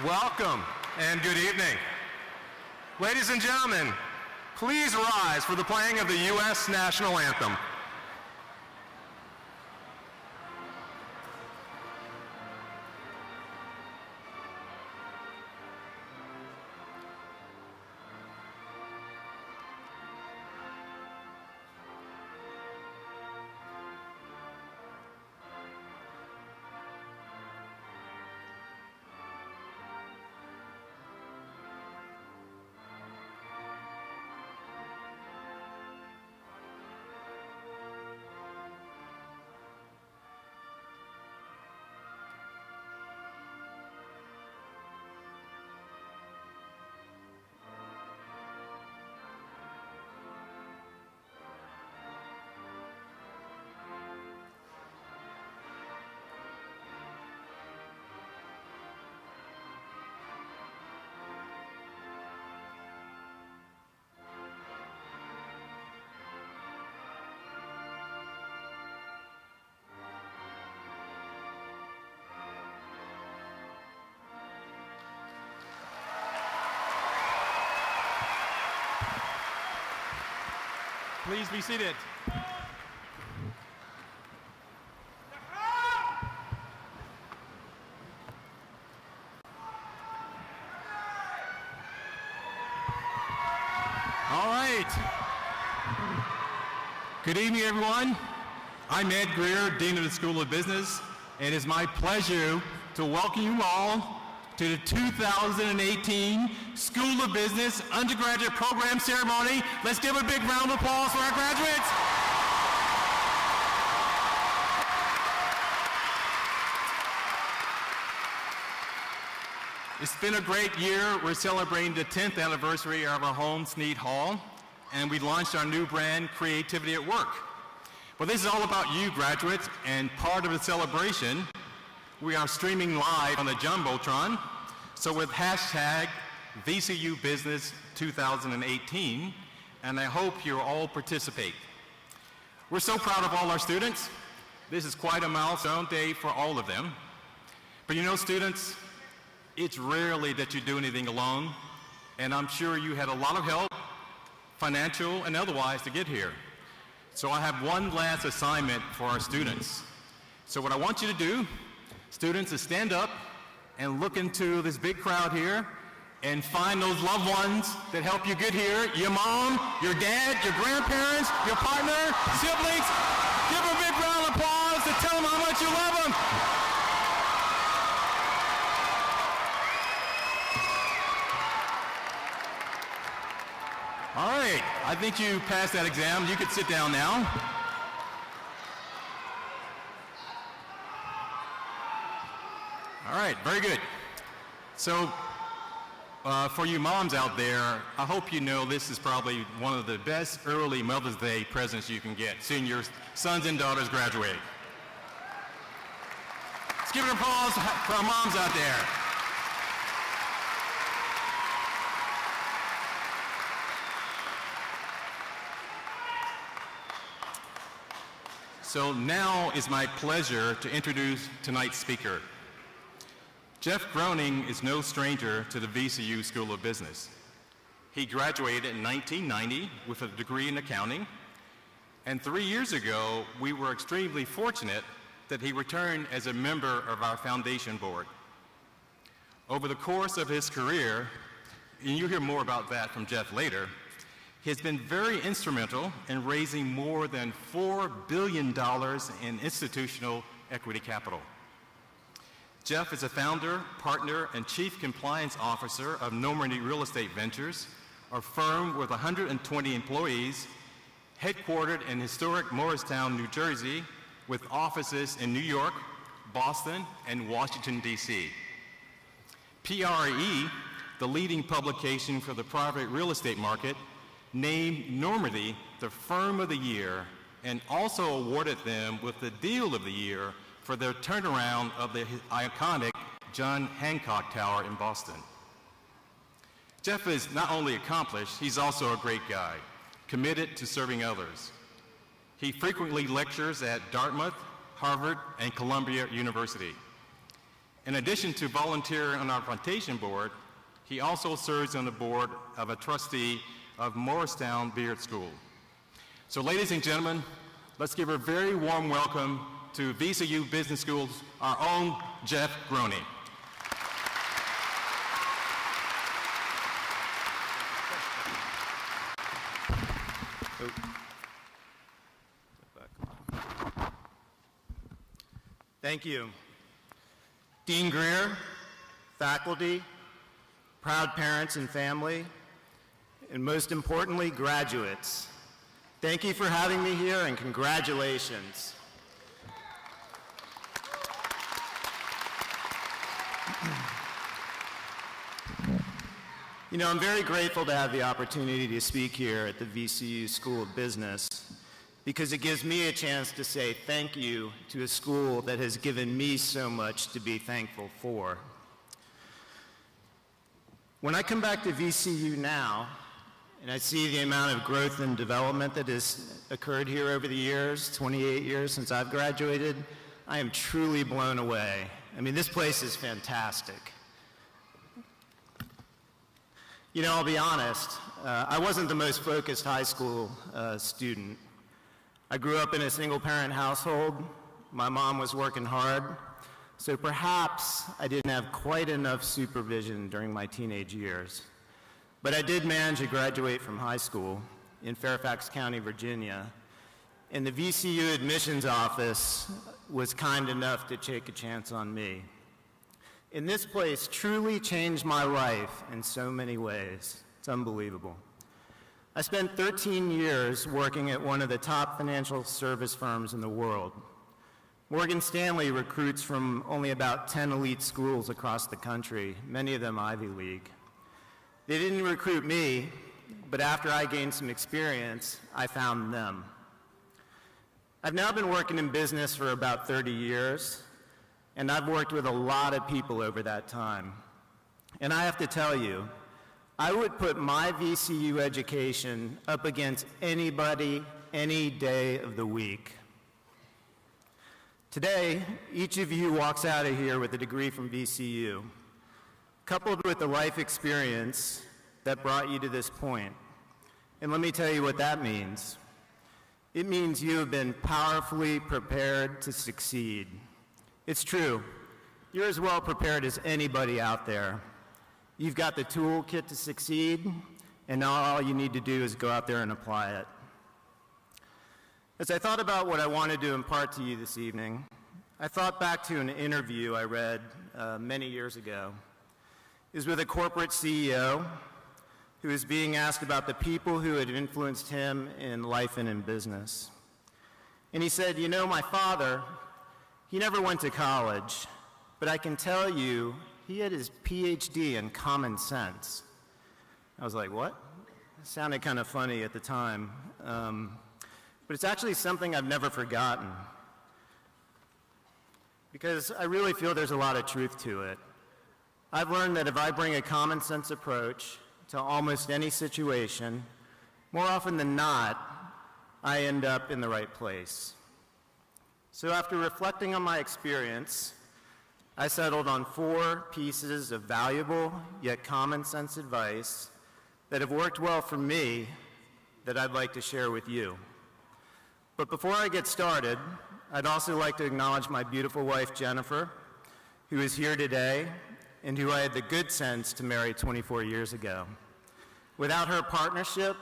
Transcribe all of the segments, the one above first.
Welcome and good evening. Ladies and gentlemen, please rise for the playing of the U.S. National Anthem. Please be seated. All right. Good evening, everyone. I'm Ed Greer, Dean of the School of Business, and it's my pleasure to welcome you all to the 2018 School of Business Undergraduate Program Ceremony. Let's give a big round of applause for our graduates. It's been a great year. We're celebrating the 10th anniversary of our home, Snead Hall, and we launched our new brand, Creativity at Work. Well, this is all about you, graduates, and part of the celebration, we are streaming live on the Jumbotron. So with hashtag VCU Business 2018, and I hope you all participate. We're so proud of all our students. This is quite a milestone day for all of them. But you know, students, it's rarely that you do anything alone, and I'm sure you had a lot of help, financial and otherwise, to get here. So I have one last assignment for our students. So what I want you to do, students, is stand up and look into this big crowd here and find those loved ones that help you get here. Your mom, your dad, your grandparents, your partner, siblings. Give them a big round of applause to tell them how much you love them. All right, I think you passed that exam. You could sit down now. All right, very good. So for you moms out there, I hope you know this is probably one of the best early Mother's Day presents you can get, seeing your sons and daughters graduate. Let's give it an applause for our moms out there. So now it's my pleasure to introduce tonight's speaker. Jeff Groaning is no stranger to the VCU School of Business. He graduated in 1990 with a degree in accounting, and 3 years ago, we were extremely fortunate that he returned as a member of our foundation board. Over the course of his career, and you'll hear more about that from Jeff later, he has been very instrumental in raising more than $4 billion in institutional equity capital. Jeff is a founder, partner, and chief compliance officer of Normandy Real Estate Ventures, a firm with 120 employees, headquartered in historic Morristown, New Jersey, with offices in New York, Boston, and Washington, D.C. PRE, the leading publication for the private real estate market, named Normandy the Firm of the Year and also awarded them with the Deal of the Year for their turnaround of the iconic John Hancock Tower in Boston. Jeff is not only accomplished, he's also a great guy, committed to serving others. He frequently lectures at Dartmouth, Harvard, and Columbia University. In addition to volunteering on our plantation board, he also serves on the board of a trustee of Morristown Beard School. So ladies and gentlemen, let's give a very warm welcome to VCU Business School's our own Jeff Groaning. Thank you. Dean Greer, faculty, proud parents and family, and most importantly, graduates. Thank you for having me here and congratulations. You know, I'm very grateful to have the opportunity to speak here at the VCU School of Business because it gives me a chance to say thank you to a school that has given me so much to be thankful for. When I come back to VCU now, and I see the amount of growth and development that has occurred here over the years, 28 years since I've graduated, I am truly blown away. I mean, this place is fantastic. You know, I'll be honest, I wasn't the most focused high school student. I grew up in a single-parent household. My mom was working hard, so perhaps I didn't have quite enough supervision during my teenage years. But I did manage to graduate from high school in Fairfax County, Virginia, and the VCU admissions office was kind enough to take a chance on me. And this place truly changed my life in so many ways. It's unbelievable. I spent 13 years working at one of the top financial service firms in the world. Morgan Stanley recruits from only about 10 elite schools across the country, many of them Ivy League. They didn't recruit me, but after I gained some experience, I found them. I've now been working in business for about 30 years, and I've worked with a lot of people over that time. And I have to tell you, I would put my VCU education up against anybody, any day of the week. Today, each of you walks out of here with a degree from VCU, coupled with the life experience that brought you to this point. And let me tell you what that means. It means you have been powerfully prepared to succeed. It's true. You're as well prepared as anybody out there. You've got the toolkit to succeed, and now all you need to do is go out there and apply it. As I thought about what I wanted to impart to you this evening, I thought back to an interview I read many years ago. It was with a corporate CEO who was being asked about the people who had influenced him in life and in business. And he said, you know, my father, he never went to college, but I can tell you he had his PhD in common sense. I was like, what? It sounded kind of funny at the time. But it's actually something I've never forgotten, because I really feel there's a lot of truth to it. I've learned that if I bring a common sense approach to almost any situation, more often than not, I end up in the right place. So after reflecting on my experience, I settled on 4 pieces of valuable yet common sense advice that have worked well for me that I'd like to share with you. But before I get started, I'd also like to acknowledge my beautiful wife, Jennifer, who is here today and who I had the good sense to marry 24 years ago. Without her partnership,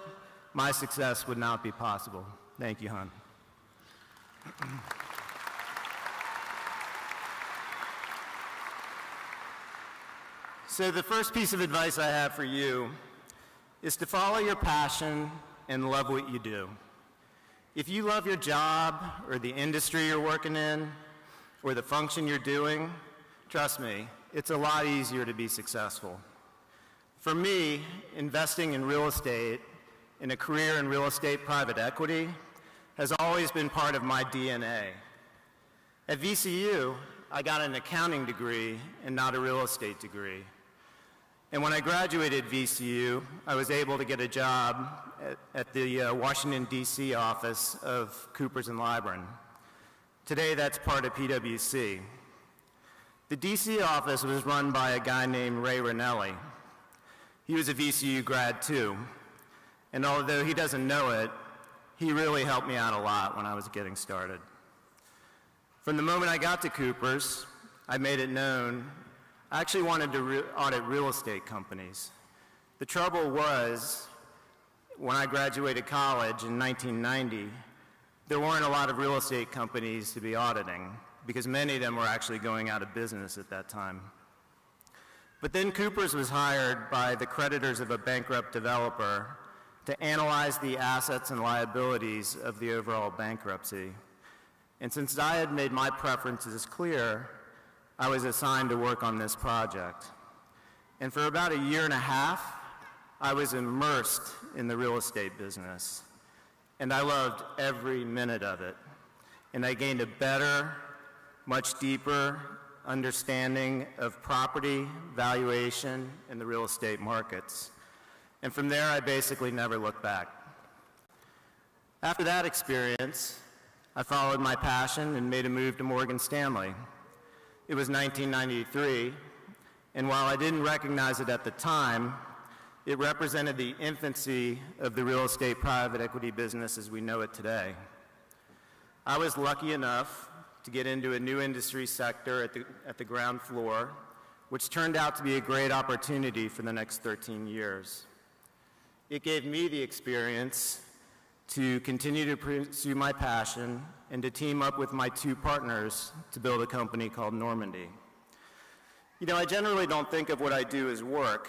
my success would not be possible. Thank you, hon. So the first piece of advice I have for you is to follow your passion and love what you do. If you love your job or the industry you're working in or the function you're doing, trust me, it's a lot easier to be successful. For me, investing in real estate, in a career in real estate private equity, has always been part of my DNA. At VCU, I got an accounting degree and not a real estate degree. And when I graduated VCU, I was able to get a job at the Washington, D.C. office of Coopers & Lybrand. Today, that's part of PwC. The DC office was run by a guy named Ray Ranelli. He was a VCU grad too, and although he doesn't know it, he really helped me out a lot when I was getting started. From the moment I got to Cooper's, I made it known I actually wanted to audit real estate companies. The trouble was, when I graduated college in 1990, there weren't a lot of real estate companies to be auditing because many of them were actually going out of business at that time. But then Cooper's was hired by the creditors of a bankrupt developer to analyze the assets and liabilities of the overall bankruptcy. And since I had made my preferences clear, I was assigned to work on this project. And for about a year and a half, I was immersed in the real estate business. And I loved every minute of it. And I gained a better, much deeper understanding of property, valuation, and the real estate markets. And from there, I basically never looked back. After that experience, I followed my passion and made a move to Morgan Stanley. It was 1993, and while I didn't recognize it at the time, it represented the infancy of the real estate private equity business as we know it today. I was lucky enough to get into a new industry sector at the ground floor, which turned out to be a great opportunity for the next 13 years. It gave me the experience to continue to pursue my passion and to team up with my two partners to build a company called Normandy. You know, I generally don't think of what I do as work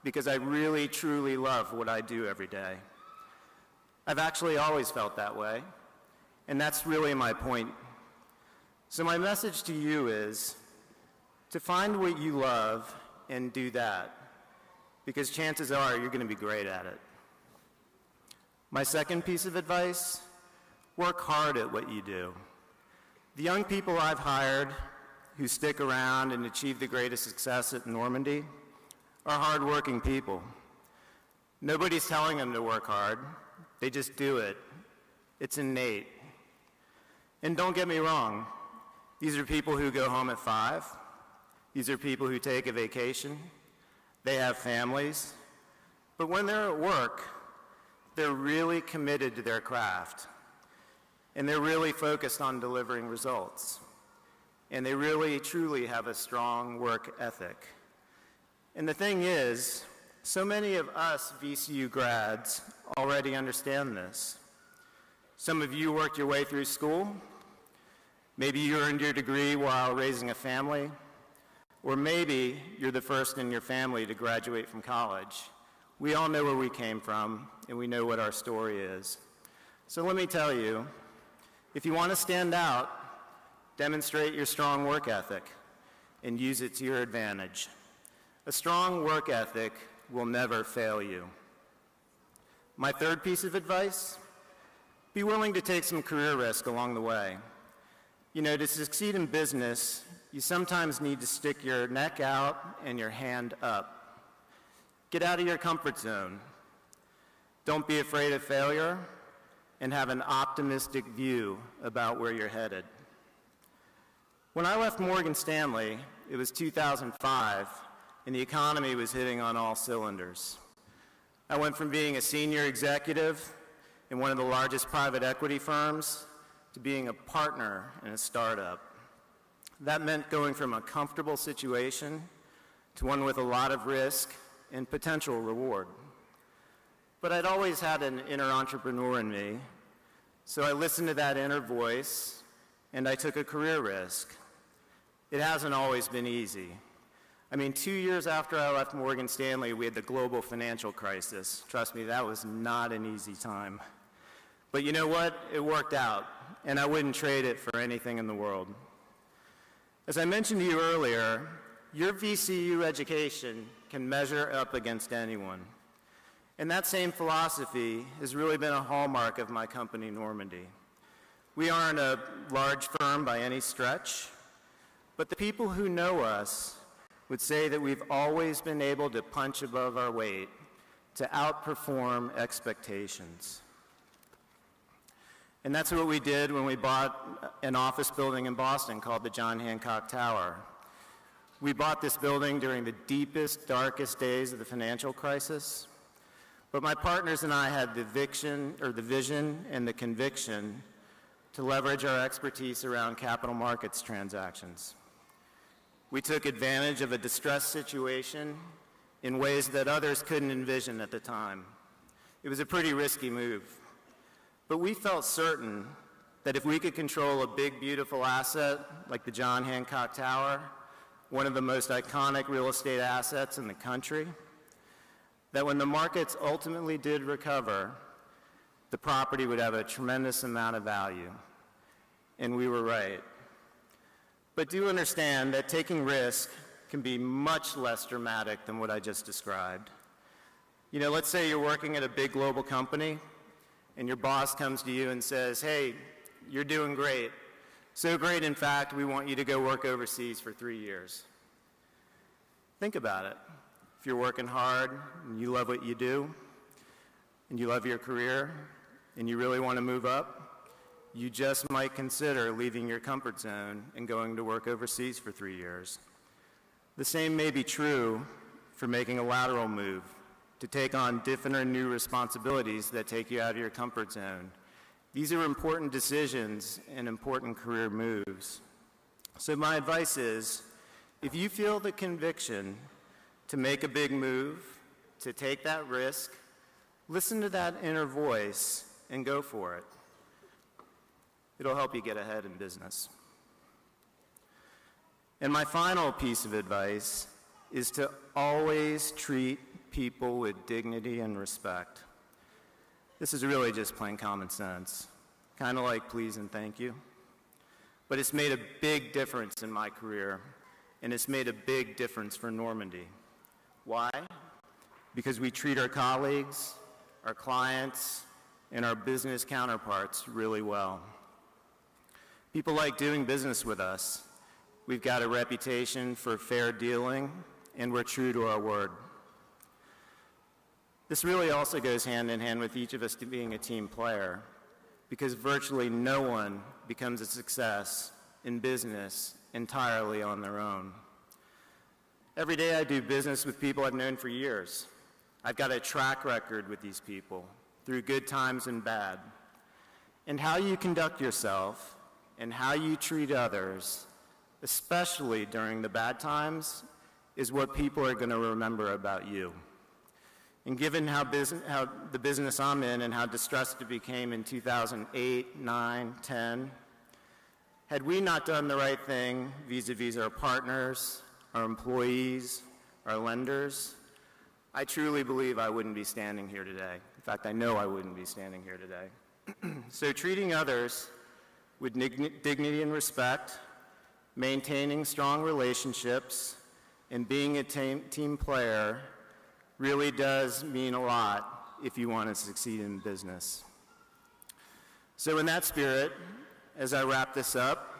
because I really, truly love what I do every day. I've actually always felt that way, and that's really my point. So my message to you is to find what you love and do that, because chances are you're going to be great at it. My second piece of advice, work hard at what you do. The young people I've hired who stick around and achieve the greatest success at Normandy are hardworking people. Nobody's telling them to work hard. They just do it. It's innate. And don't get me wrong, these are people who go home at 5. These are people who take a vacation. They have families. But when they're at work, they're really committed to their craft. And they're really focused on delivering results. And they really, truly have a strong work ethic. And the thing is, so many of us VCU grads already understand this. Some of you worked your way through school. Maybe you earned your degree while raising a family. Or maybe you're the first in your family to graduate from college. We all know where we came from, and we know what our story is. So let me tell you, if you want to stand out, demonstrate your strong work ethic and use it to your advantage. A strong work ethic will never fail you. My third piece of advice, be willing to take some career risk along the way. You know, to succeed in business, you sometimes need to stick your neck out and your hand up. Get out of your comfort zone. Don't be afraid of failure, and have an optimistic view about where you're headed. When I left Morgan Stanley, it was 2005, and the economy was hitting on all cylinders. I went from being a senior executive in one of the largest private equity firms to being a partner in a startup. That meant going from a comfortable situation to one with a lot of risk and potential reward. But I'd always had an inner entrepreneur in me, so I listened to that inner voice and I took a career risk. It hasn't always been easy. I mean, 2 years after I left Morgan Stanley, we had the global financial crisis. Trust me, that was not an easy time. But you know what? It worked out, and I wouldn't trade it for anything in the world. As I mentioned to you earlier, your VCU education can measure up against anyone. And that same philosophy has really been a hallmark of my company, Normandy. We aren't a large firm by any stretch, but the people who know us would say that we've always been able to punch above our weight, to outperform expectations. And that's what we did when we bought an office building in Boston called the John Hancock Tower. We bought this building during the deepest, darkest days of the financial crisis, but my partners and I had the vision and the conviction to leverage our expertise around capital markets transactions. We took advantage of a distressed situation in ways that others couldn't envision at the time. It was a pretty risky move, but we felt certain that if we could control a big, beautiful asset like the John Hancock Tower, one of the most iconic real estate assets in the country, that when the markets ultimately did recover, the property would have a tremendous amount of value. And we were right. But do understand that taking risk can be much less dramatic than what I just described. You know, let's say you're working at a big global company and your boss comes to you and says, hey, you're doing great. So great, in fact, we want you to go work overseas for 3 years. Think about it. If you're working hard and you love what you do and you love your career and you really want to move up, you just might consider leaving your comfort zone and going to work overseas for 3 years. The same may be true for making a lateral move, to take on different or new responsibilities that take you out of your comfort zone. These are important decisions and important career moves. So my advice is, if you feel the conviction to make a big move, to take that risk, listen to that inner voice and go for it. It'll help you get ahead in business. And my final piece of advice is to always treat people with dignity and respect. This is really just plain common sense, kind of like please and thank you. But it's made a big difference in my career, and it's made a big difference for Normandy. Why? Because we treat our colleagues, our clients, and our business counterparts really well. People like doing business with us. We've got a reputation for fair dealing, and we're true to our word. This really also goes hand in hand with each of us being a team player, because virtually no one becomes a success in business entirely on their own. Every day I do business with people I've known for years. I've got a track record with these people through good times and bad. And how you conduct yourself and how you treat others, especially during the bad times, is what people are going to remember about you. And given how the business I'm in and how distressed it became in 2008, 9, 10, had we not done the right thing vis-a-vis our partners, our employees, our lenders, I truly believe I wouldn't be standing here today. In fact, I know I wouldn't be standing here today. So treating others with dignity and respect, maintaining strong relationships, and being a team player really does mean a lot if you want to succeed in business. So in that spirit, as I wrap this up,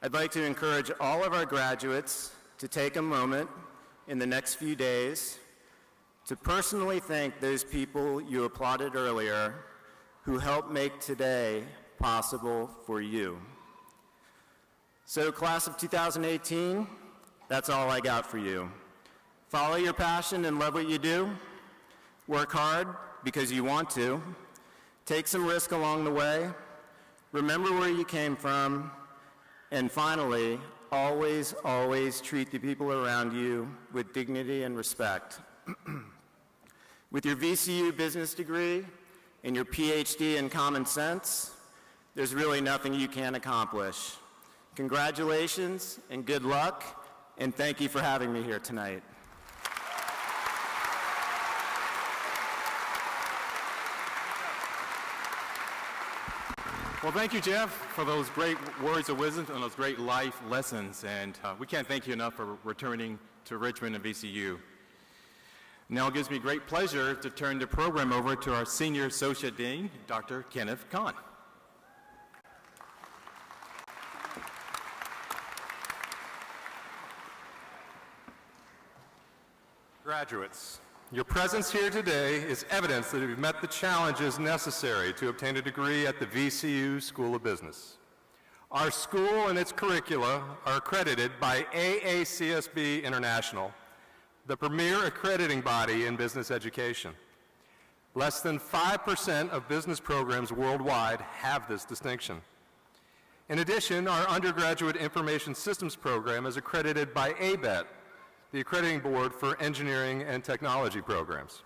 I'd like to encourage all of our graduates to take a moment in the next few days to personally thank those people you applauded earlier who helped make today possible for you. So class of 2018, that's all I got for you. Follow your passion and love what you do. Work hard because you want to. Take some risk along the way. Remember where you came from. And finally, always, always treat the people around you with dignity and respect. With your VCU business degree and your PhD in common sense, there's really nothing you can't accomplish. Congratulations and good luck, and thank you for having me here tonight. Well, thank you, Jeff, for those great words of wisdom and those great life lessons. And we can't thank you enough for returning to Richmond and VCU. Now it gives me great pleasure to turn the program over to our Senior Associate Dean, Dr. Kenneth Kahn. Graduates, your presence here today is evidence that you've met the challenges necessary to obtain a degree at the VCU School of Business. Our school and its curricula are accredited by AACSB International, the premier accrediting body in business education. Less than 5% of business programs worldwide have this distinction. In addition, our Undergraduate Information Systems program is accredited by ABET, the accrediting board for engineering and technology programs.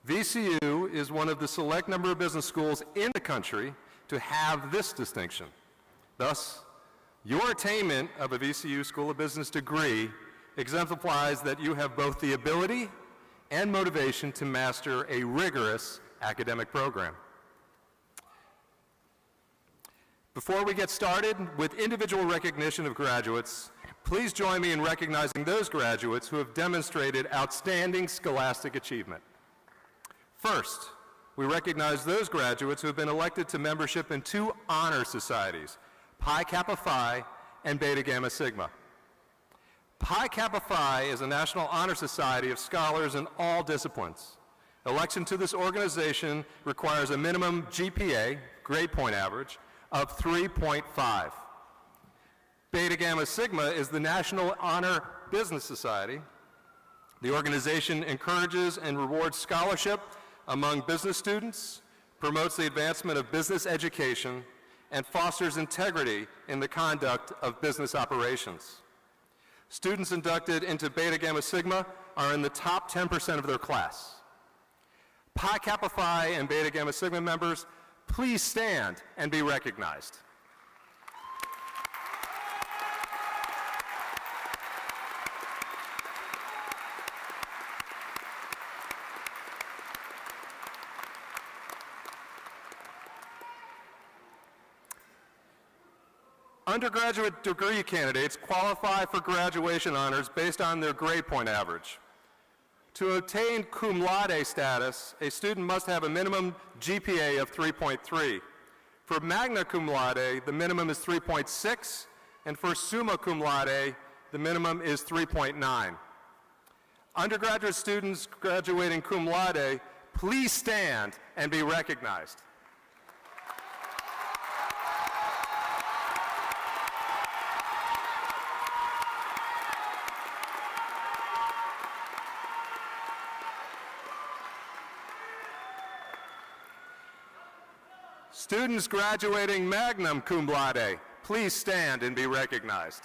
VCU is one of the select number of business schools in the country to have this distinction. Thus, your attainment of a VCU School of Business degree exemplifies that you have both the ability and motivation to master a rigorous academic program. Before we get started with individual recognition of graduates, please join me in recognizing those graduates who have demonstrated outstanding scholastic achievement. First, we recognize those graduates who have been elected to membership in 2 honor societies, Pi Kappa Phi and Beta Gamma Sigma. Pi Kappa Phi is a national honor society of scholars in all disciplines. Election to this organization requires a minimum GPA, grade point average, of 3.5. Beta Gamma Sigma is the National Honor Business Society. The organization encourages and rewards scholarship among business students, promotes the advancement of business education, and fosters integrity in the conduct of business operations. Students inducted into Beta Gamma Sigma are in the top 10% of their class. Pi Kappa Phi and Beta Gamma Sigma members, please stand and be recognized. Undergraduate degree candidates qualify for graduation honors based on their grade point average. To obtain cum laude status, a student must have a minimum GPA of 3.3. For magna cum laude, the minimum is 3.6, and for summa cum laude, the minimum is 3.9. Undergraduate students graduating cum laude, please stand and be recognized. Students graduating magna cum laude, please stand and be recognized.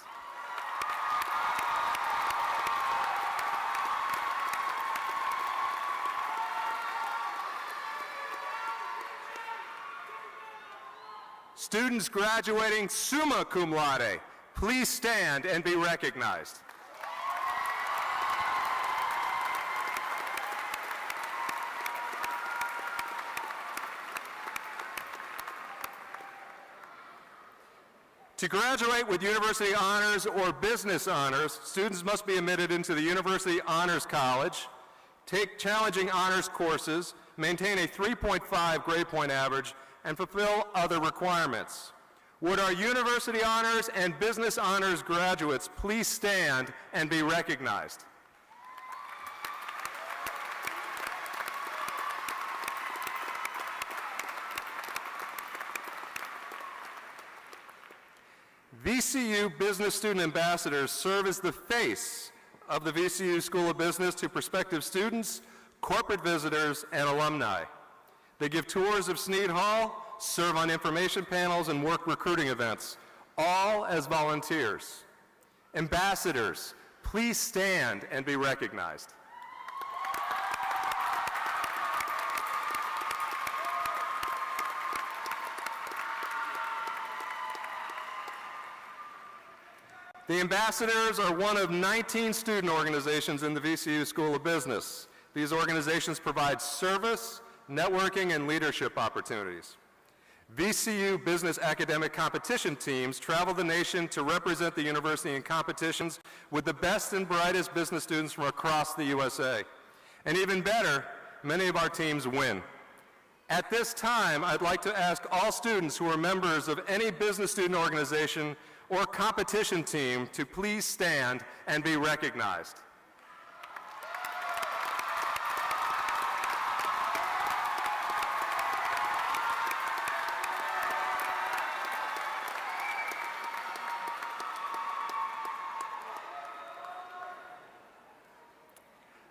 Students graduating summa cum laude, please stand and be recognized. To graduate with university honors or business honors, students must be admitted into the University Honors College, take challenging honors courses, maintain a 3.5 grade point average, and fulfill other requirements. Would our university honors and business honors graduates please stand and be recognized? VCU Business Student Ambassadors serve as the face of the VCU School of Business to prospective students, corporate visitors, and alumni. They give tours of Sneed Hall, serve on information panels, and work recruiting events, all as volunteers. Ambassadors, please stand and be recognized. The ambassadors are one of 19 student organizations in the VCU School of Business. These organizations provide service, networking, and leadership opportunities. VCU business academic competition teams travel the nation to represent the university in competitions with the best and brightest business students from across the USA. And even better, many of our teams win. At this time, I'd like to ask all students who are members of any business student organization or competition team to please stand and be recognized.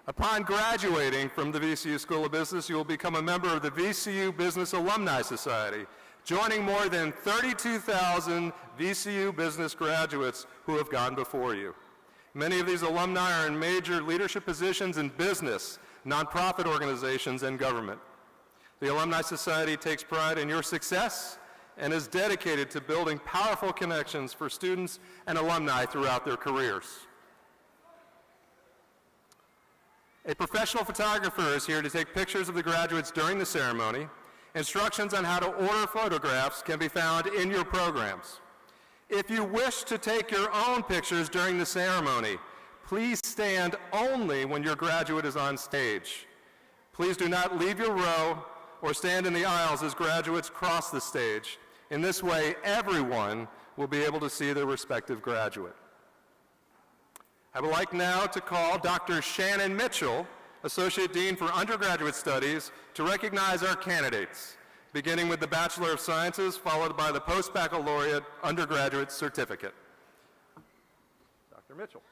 Upon graduating from the VCU School of Business, you will become a member of the VCU Business Alumni Society, joining more than 32,000 VCU business graduates who have gone before you. Many of these alumni are in major leadership positions in business, nonprofit organizations, and government. The Alumni Society takes pride in your success and is dedicated to building powerful connections for students and alumni throughout their careers. A professional photographer is here to take pictures of the graduates during the ceremony. Instructions on how to order photographs can be found in your programs. If you wish to take your own pictures during the ceremony, please stand only when your graduate is on stage. Please do not leave your row or stand in the aisles as graduates cross the stage. In this way, everyone will be able to see their respective graduate. I would like now to call Dr. Shannon Mitchell, Associate Dean for Undergraduate Studies, to recognize our candidates, beginning with the Bachelor of Sciences, followed by the Post-Baccalaureate Undergraduate Certificate. Dr. Mitchell.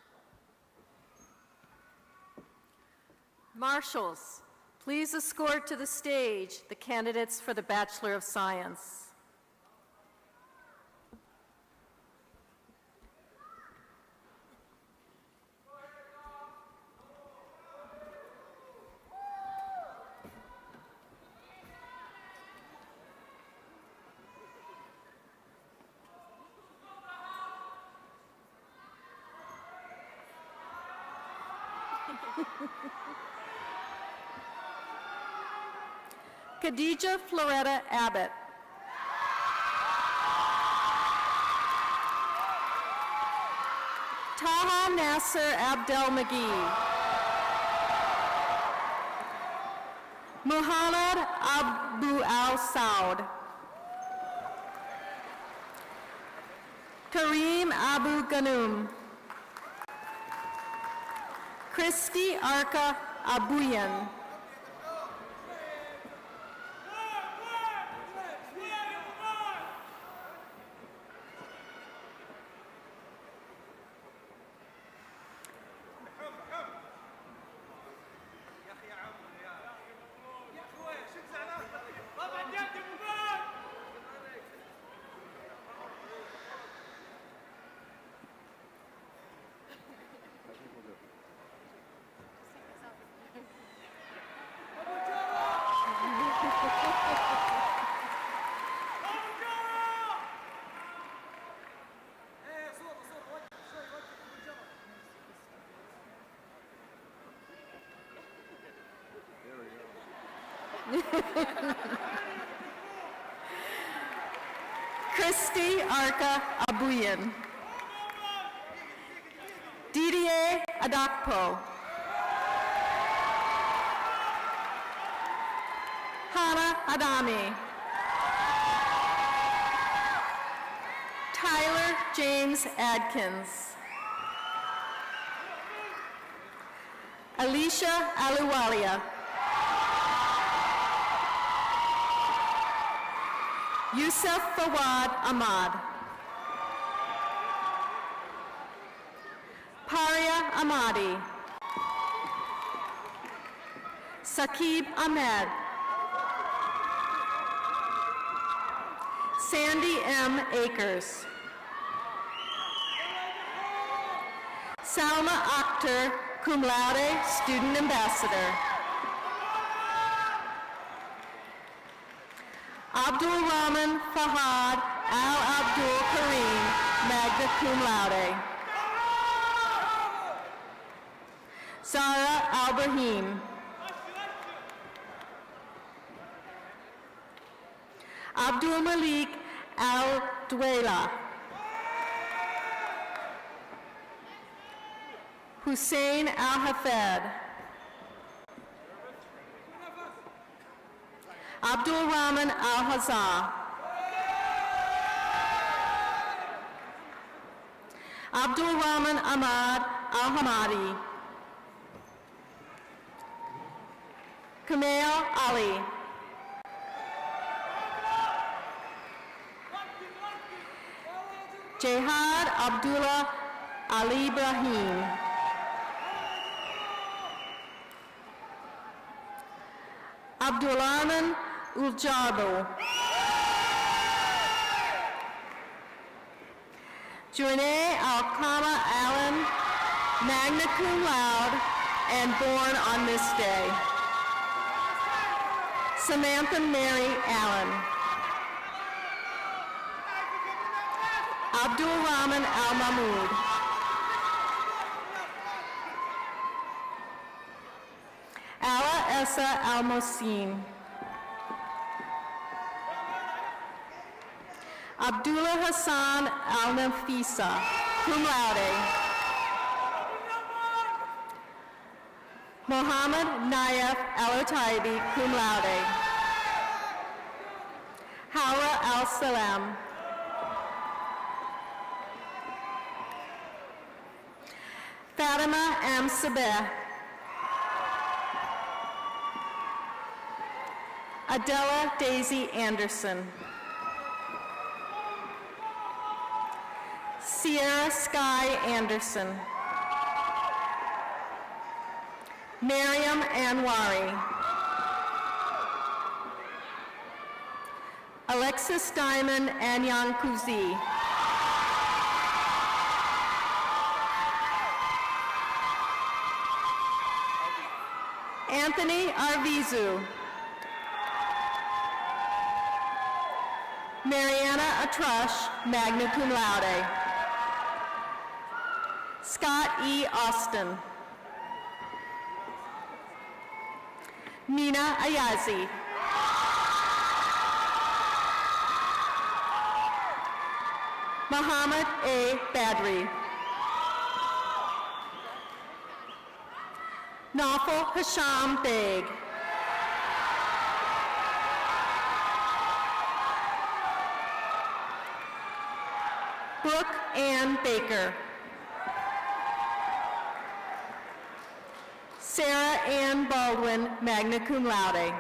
Marshals, please escort to the stage the candidates for the Bachelor of Science. Khadija Floretta Abbott. Taha Nasser Abdel McGee. Muhammad Abu Al Saud. Kareem Abu Ghanum. Christy Arka Abuyan. Christy Arka Abuyan. Didier Adakpo. Hannah Adami. Tyler James Adkins. Alicia Aluwalia. Yusuf Fawad Ahmad. Paria Ahmadi. Saqib Ahmed. Sandy M. Akers. Salma Akhtar, cum laude, Student Ambassador. Abdul Rahman Fahad Al Abdul Kareem, magna cum laude. Zara Al-Brahim. Abdul Malik Al-Dwela. Hussein Al-Hafed. Abdul Rahman Al-Hazza. Abdul Rahman Ahmad Al-Hamadi. Kamal Ali. Jihad Abdullah Ali Ibrahim. Abdulrahman Uljarbo. Journey Alkama Allen, magna cum laude, and born on this day. Samantha Mary Allen. Abdul Rahman Al-Mahmoud. Ala Essa Al-Mosin. Abdullah Hassan Al-Nafisa, cum laude. Mohammed Nayef Al-Otaibi, cum laude. Hawa Al-Salam. Fatima M. Sabeh. Adela Daisy Anderson. Sierra Sky Anderson. Miriam Anwari. Alexis Diamond Anyang Kuzi. Anthony Arvizu. Mariana Atrush, magna cum laude. Scott E. Austin. Mina Ayazi. Muhammad A. Badri. Nawfal Hasham Beg. Brooke Ann Baker. Sarah Ann Baldwin, magna cum laude.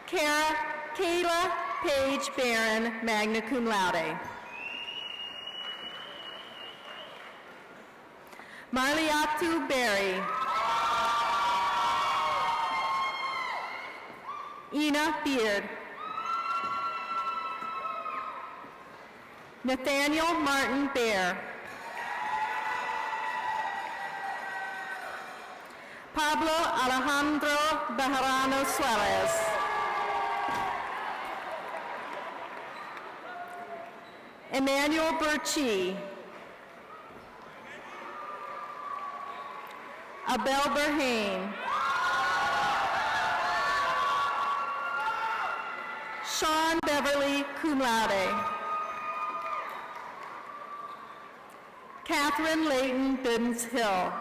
Kayla Paige Barron, magna cum laude. Marliatu Berry. Ina Beard. Nathaniel Martin Bear. Pablo Alejandro Bejarano Suarez. Emmanuel Burchi. Abel Berhain. Sean Beverly, cum laude. Catherine Layton Bibbins Hill.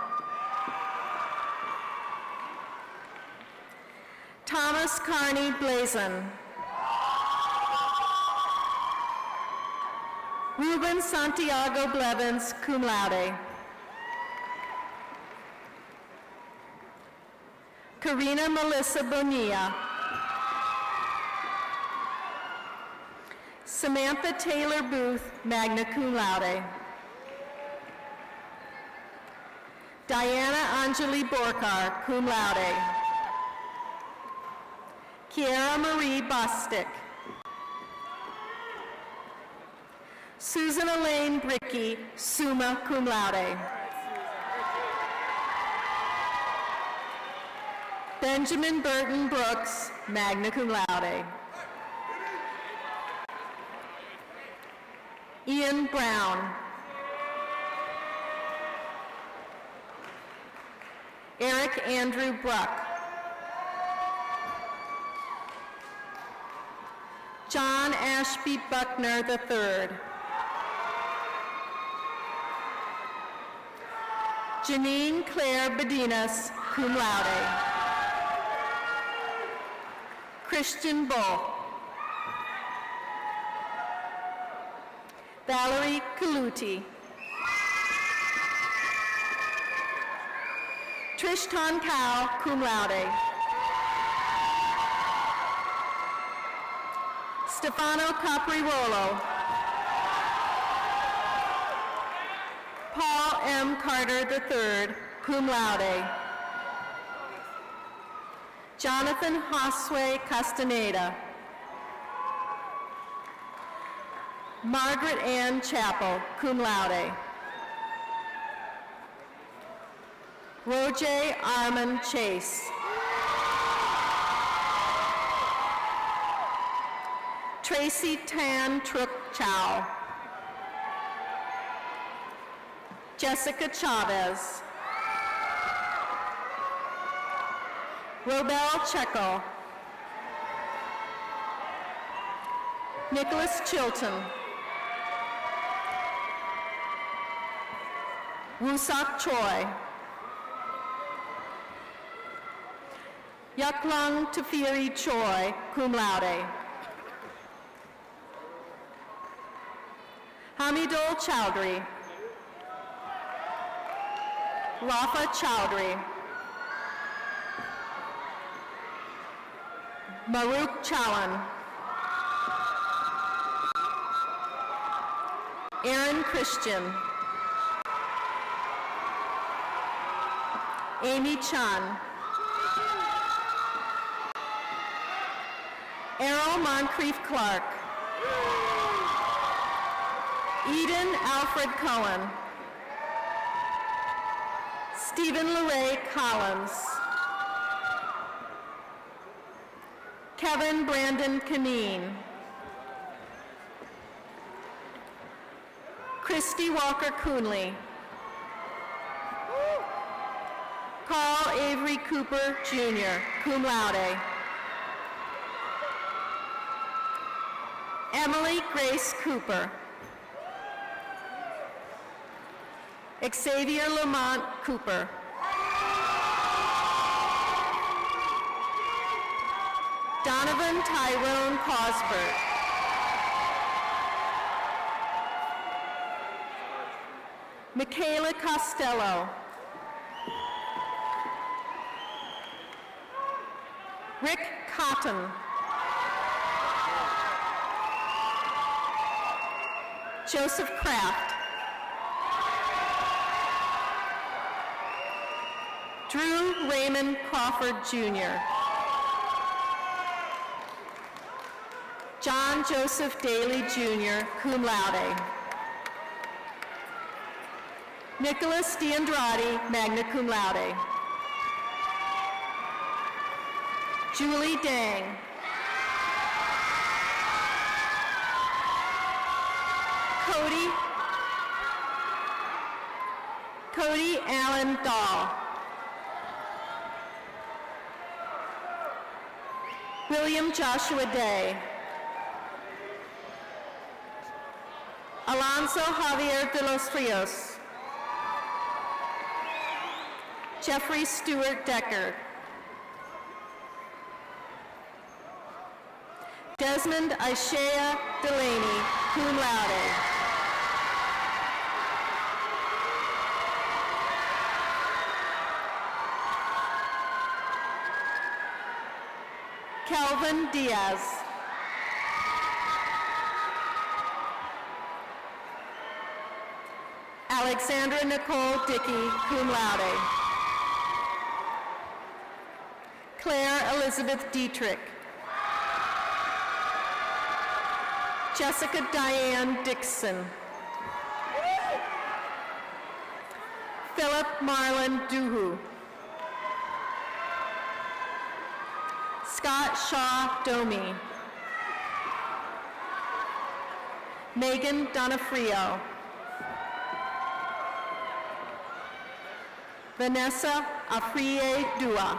Thomas Carney Blazon. Ruben Santiago Blevins, cum laude. Karina Melissa Bonilla. Samantha Taylor Booth, magna cum laude. Diana Anjali Borkar, cum laude. Kiara Marie Bostick. Susan Elaine Bricky, summa cum laude. Benjamin Burton Brooks, magna cum laude. Ian Brown. Eric Andrew Bruck. John Ashby Buckner III. Janine Claire Bedinas, cum laude. Christian Bull. Valerie Kaluti. Trishtan Cow, cum laude. Stefano Capriolo. Paul M. Carter III, cum laude. Jonathan Josue Castaneda. Margaret Ann Chappell, cum laude. Roger Armand Chase. Tracy Tan Truk Chow. Jessica Chavez. Robel Checo. Nicholas Chilton. Woosak Choi. Yaklang Tafiri Choi, cum laude. Hamidul Chowdhury. Rafa Chowdhury. Maruk Chalan. Aaron Christian. Amy Chan. Errol Moncrief Clark. Eden Alfred Cohen. Stephen LeRae Collins. Kevin Brandon Kaneen. Christy Walker Coonley. Carl Avery Cooper, Jr., cum laude. Emily Grace Cooper. Xavier Lamont Cooper. Donovan Tyrone Cosbert. Michaela Costello. Rick Cotton. Joseph Kraft. Drew Raymond Crawford, Jr. John Joseph Daly, Jr., cum laude. Nicholas D'Andrade, magna cum laude. Julie Dang. Cody Allen Dahl. William Joshua Day. Alonso Javier de los Rios. Jeffrey Stewart Decker. Desmond Ishea Delaney, cum laude. Calvin Diaz. Alexandra Nicole Dickey, cum laude. Claire Elizabeth Dietrich. Jessica Diane Dixon. Philip Marlon Duhu. Scott Shaw Domi. Megan Donofrio. Vanessa Afriye Dua.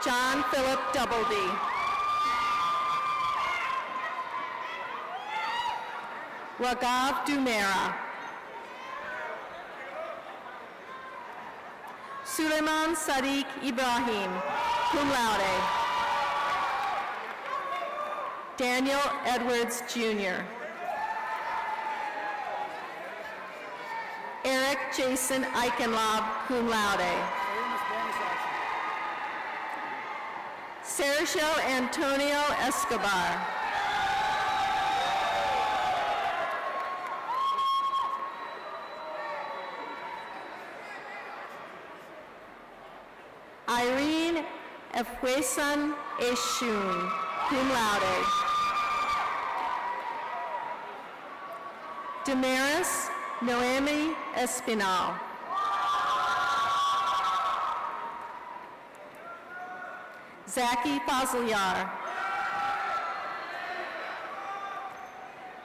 John Philip Doubledy. Raghav Dumera. Suleiman Sadiq Ibrahim, cum laude. Daniel Edwards, Jr. Eric Jason Eichenlaub, cum laude. Sergio Antonio Escobar. Irene Efwesan Eshun, cum laude. Damaris Noemi Espinal. Zaki Fazalyar.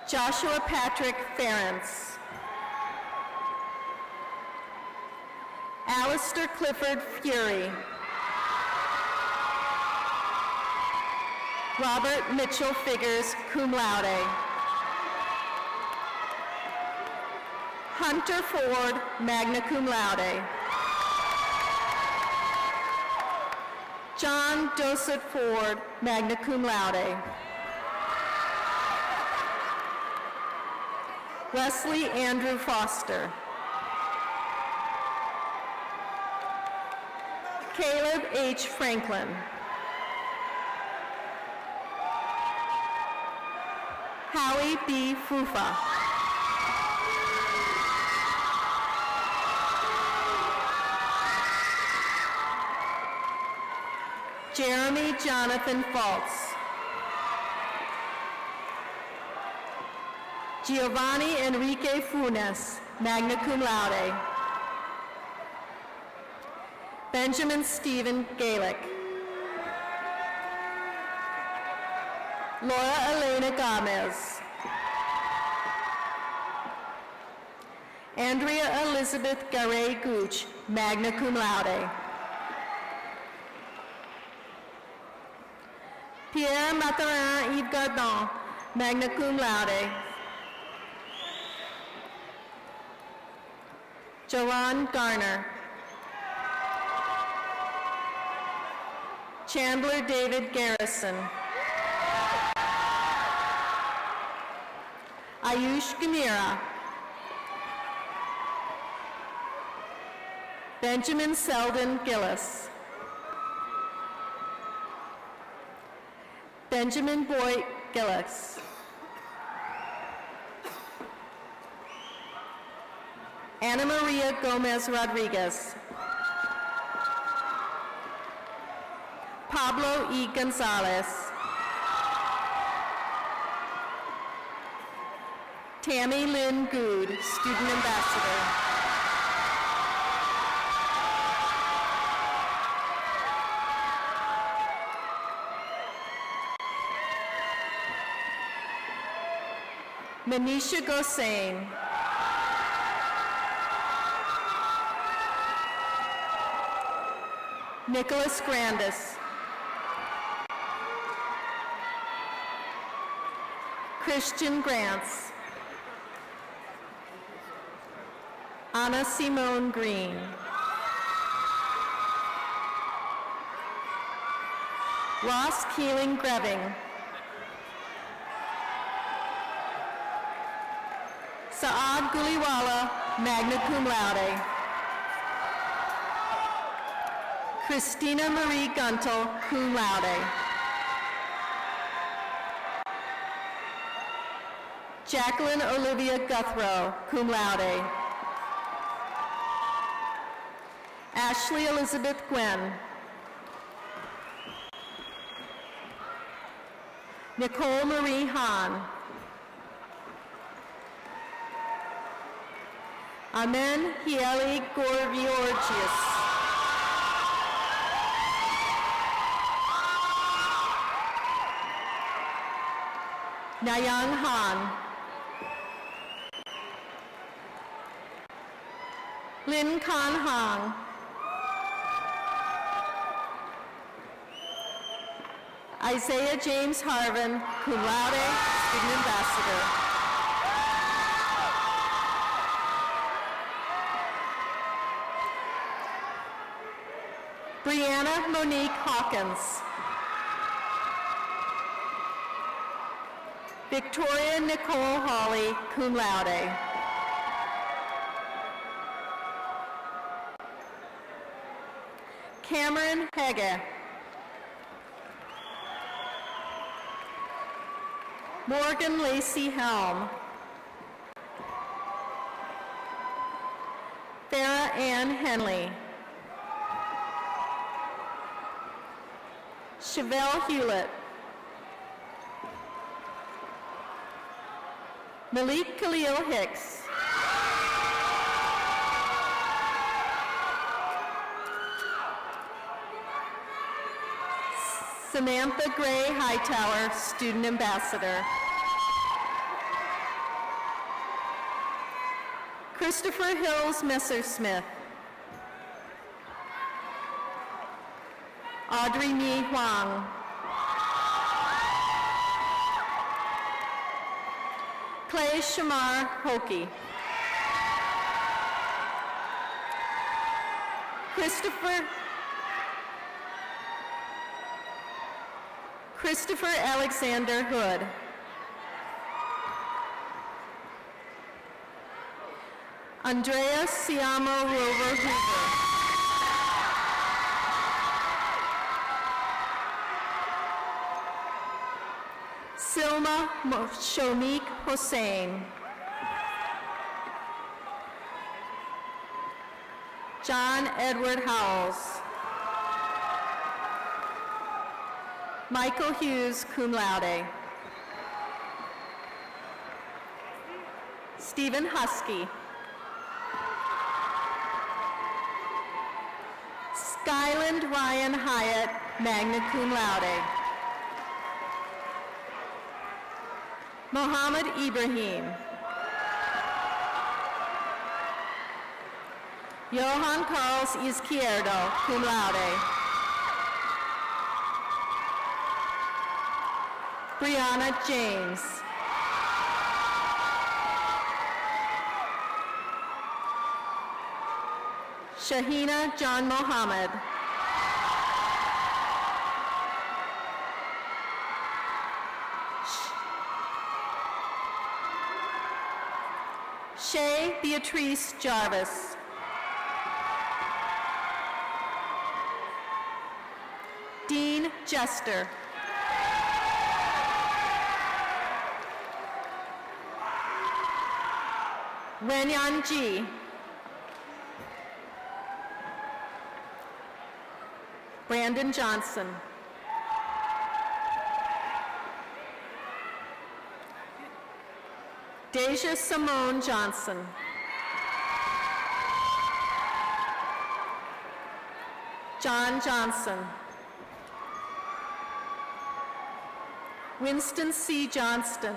Joshua Patrick Ferentz. Alistair Clifford Fury. Robert Mitchell Figures, cum laude. Hunter Ford, magna cum laude. John Dosset Ford, magna cum laude. Wesley Andrew Foster. Caleb H. Franklin. Howie B. Fufa. Jeremy Jonathan Fultz. Giovanni Enrique Funes, magna cum laude. Benjamin Stephen Gaelic. Laura Elena Gomez. Andrea Elizabeth Garay Gooch, magna cum laude. Pierre Mathurin Yves Gardon, magna cum laude. Joanne Garner. Chandler David Garrison. Ayush Gamira. Benjamin Selden Gillis. Benjamin Boyd Gillis. Ana Maria Gomez Rodriguez. Pablo E. Gonzalez. Tammy Lynn Good, Student Ambassador. Manisha Gosain. Nicholas Grandis. Christian Grants. Anna Simone Green. Ross Keeling Greving. Saad Guliwala, magna cum laude. Christina Marie Guntel, cum laude. Jacqueline Olivia Guthrow, cum laude. Ashley Elizabeth Gwen. Nicole Marie Hahn. Amen Hieli Gorgiorgius. Nayang Han. Lin Kan Hong. Isaiah James Harvin, cum laude, Student Ambassador. Brianna Monique Hawkins. Victoria Nicole Hawley, cum laude. Cameron Hege. Morgan Lacey Helm. Farah Ann Henley. Chevelle Hewlett. Malik Khalil Hicks. Samantha Gray Hightower, Student Ambassador. Christopher Hills Messersmith. Audrey Mi Huang. Clay Shamar Hokie. Christopher Alexander Hood. Andrea Siamo Rover Hoover. Silma Shomik Hossein. John Edward Howells. Michael Hughes, cum laude. Stephen Husky. Skyland Ryan Hyatt, magna cum laude. Mohammed Ibrahim. Johan Carlos Izquierdo, cum laude. Brianna James. Shahina John Mohammed. Shay Beatrice Jarvis. Dean Jester. Renyan Ji. Brandon Johnson. Deja Simone Johnson. John Johnson. Winston C. Johnston.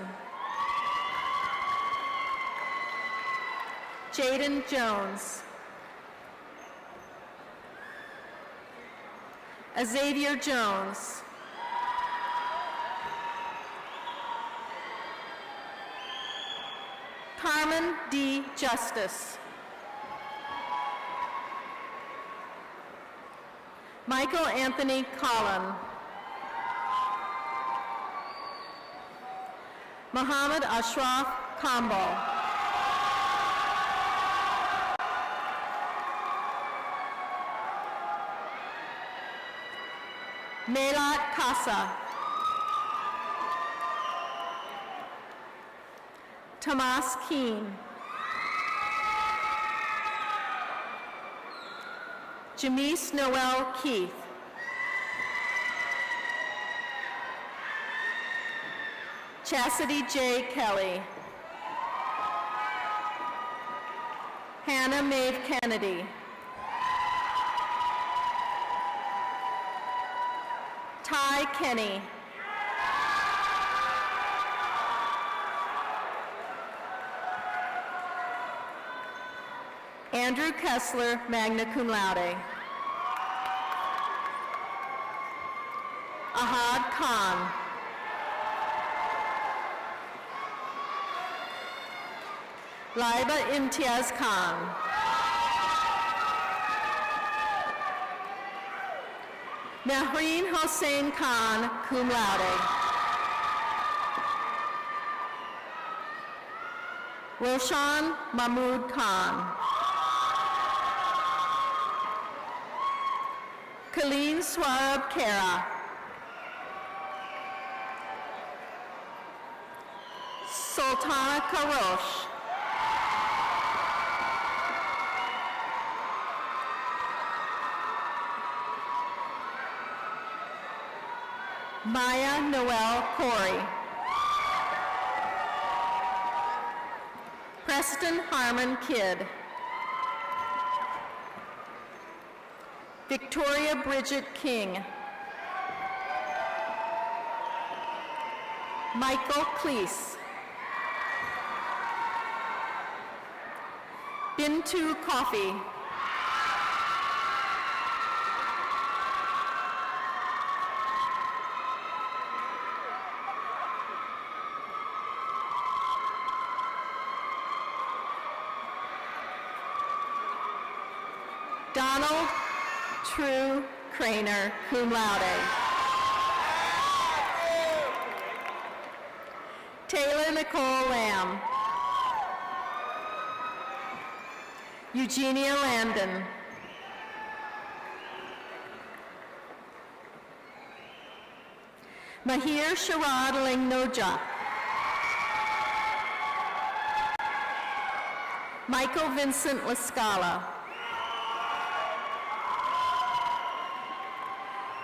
Jaden Jones. Xavier Jones. Carmen D. Justice. Michael Anthony Collin. Muhammad Ashraf Kambo. Melat Kasa. Tomas Keene. Jamise Noel Keith. Chastity J. Kelly. Hannah Maeve Kennedy. Ty Kenny. Andrew Kessler, magna cum laude. Ahad Khan. Laiba Imtiaz Khan. Nahreen Hossein Khan, cum laude. Roshan Mahmood Khan. Colleen Swarab Kara. Sultana Karosh. Maya Noel Corey. Preston Harmon Kidd. Victoria Bridget King. Michael Cleese. Bintu Coffee. Donald True Craner, cum laude. Taylor Nicole Lamb. Eugenia Landon. Mahir Sharad Lingnoja. Michael Vincent Lascala.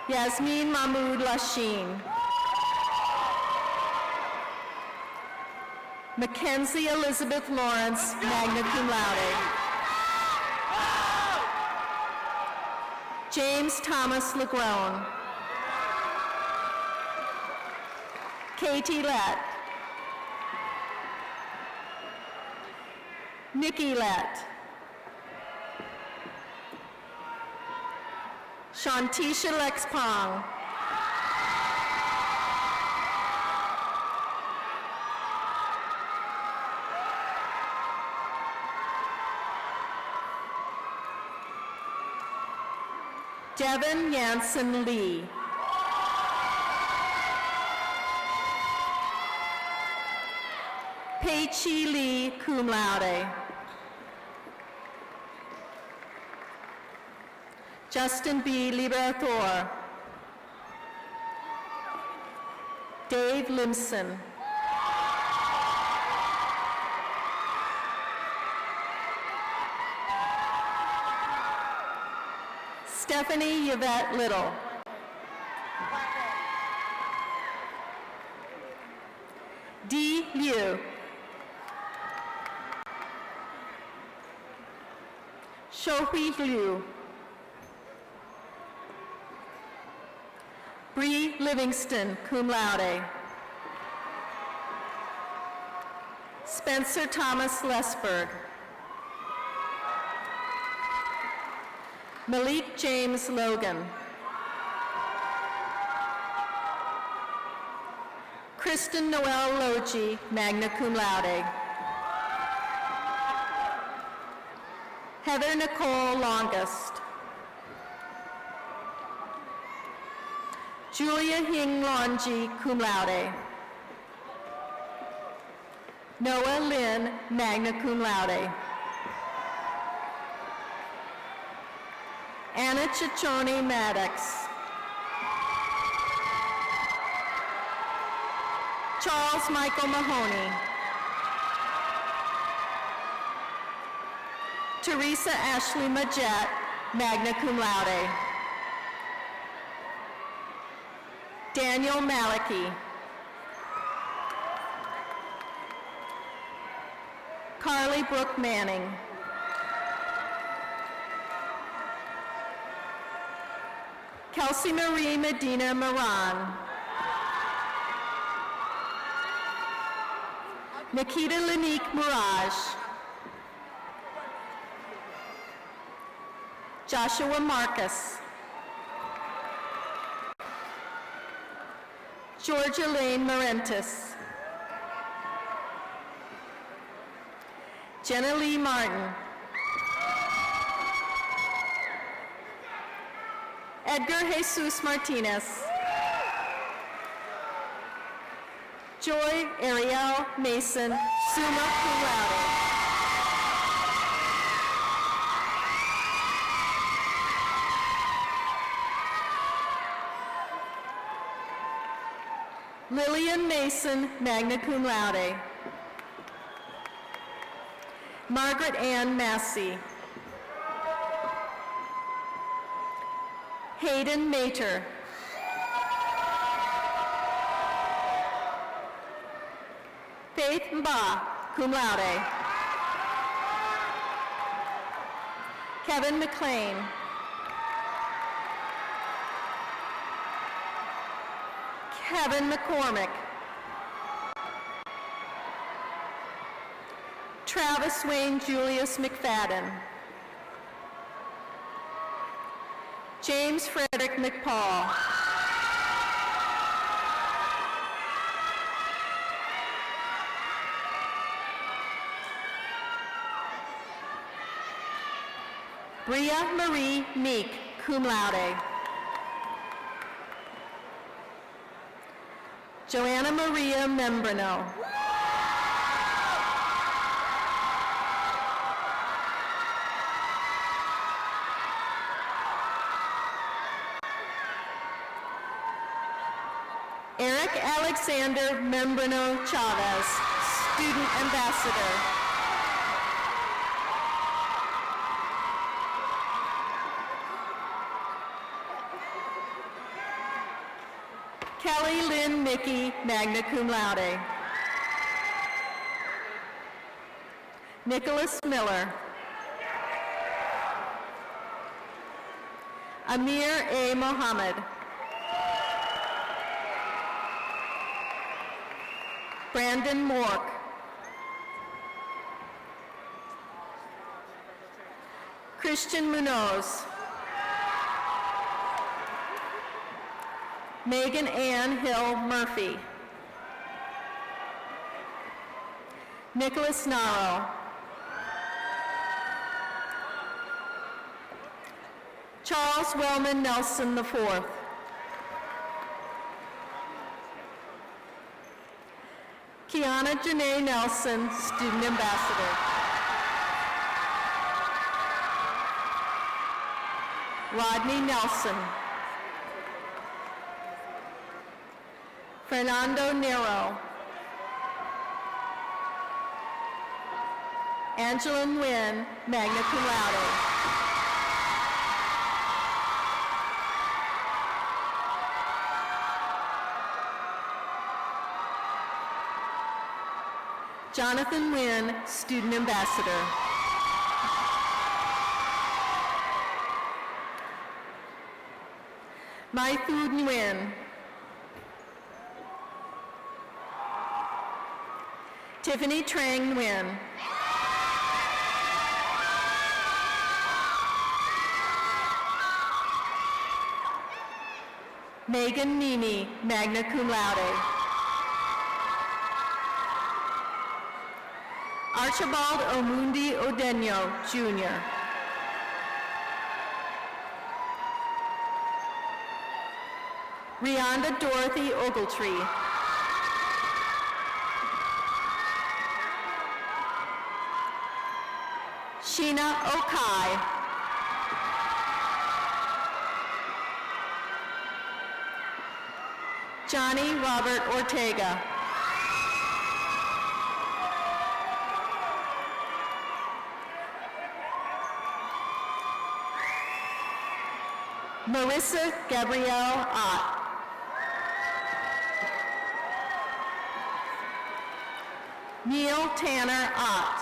Yasmin Mahmoud Lasheen. Mackenzie Elizabeth Lawrence, magna cum laude. James Thomas Legrone. Katie Lett. Nikki Lett. Shantisha Lex Pong. Devin Yansen Lee. Pei-Chi Lee, cum laude. Justin B. Liberator. Dave Limson. Stephanie Yvette Little. Dee Liu. Shouhui Liu. Bree Livingston, cum laude. Spencer Thomas Lesberg. Malik James Logan. Kristen Noel Logie, magna cum laude. Heather Nicole Longest. Julia Hing Longi, cum laude. Noah Lynn, magna cum laude. Anna Chichoni Maddox. Charles Michael Mahoney. Teresa Ashley Majette, magna cum laude. Daniel Maliki. Carly Brooke Manning. Kelsey Marie Medina Moran. Nikita Lanique Mirage. Joshua Marcus. Georgia Lane Marentis. Jenna Lee Martin. Edgar Jesus Martinez. Joy Ariel Mason, summa cum laude. Lillian Mason, magna cum laude. Margaret Ann Massey. Hayden Mater. Faith Mba, cum laude. Kevin McLean. Kevin McCormick. Travis Wayne Julius McFadden. James Frederick McPaul. Bria Marie Meek, cum laude. Joanna Maria Membrano. Eric Alexander Membrano Chavez, Student Ambassador. Kelly Lynn Mickey, magna cum laude. Nicholas Miller. Amir A. Mohammed. Brandon Mork. Christian Munoz. Megan Ann Hill Murphy. Nicholas Naro. Charles Wellman Nelson IV. Kiana Janae Nelson, Student Ambassador. Rodney Nelson. Fernando Nero. Angela Nguyen, magna cum laude. Jonathan Nguyen, Student Ambassador. Mai Thu Nguyen. Tiffany Trang Nguyen. Megan Nimi, magna cum laude. Archibald Omundi Odenyo, Jr. Rionda Dorothy Ogletree. Sheena Okai. Johnny Robert Ortega. Marissa Gabrielle Ott. Neil Tanner Ott.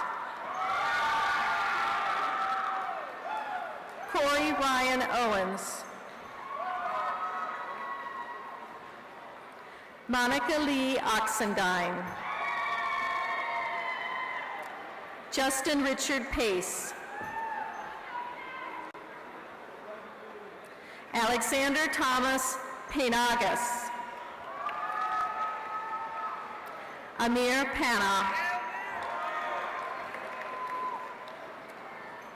Corey Ryan Owens. Monica Lee Oxendine. Justin Richard Pace. Alexander Thomas Panagas. Amir Pana.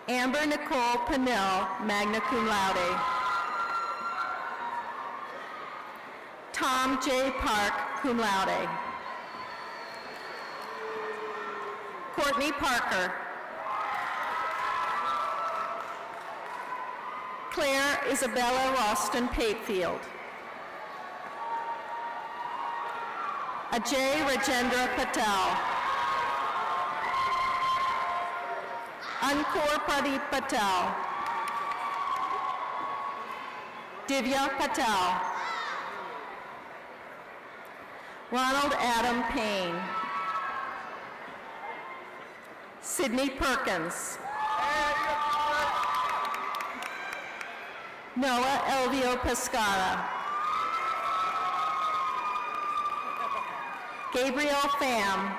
Amber Nicole Pannell, magna cum laude. Tom J. Park, cum laude. Courtney Parker. Claire Isabella Ralston Patefield. Ajay Rajendra Patel. Ankur Pradeep Patel. Divya Patel. Ronald Adam Payne. Sydney Perkins. Noah Elvio Pescara. Gabriel Pham.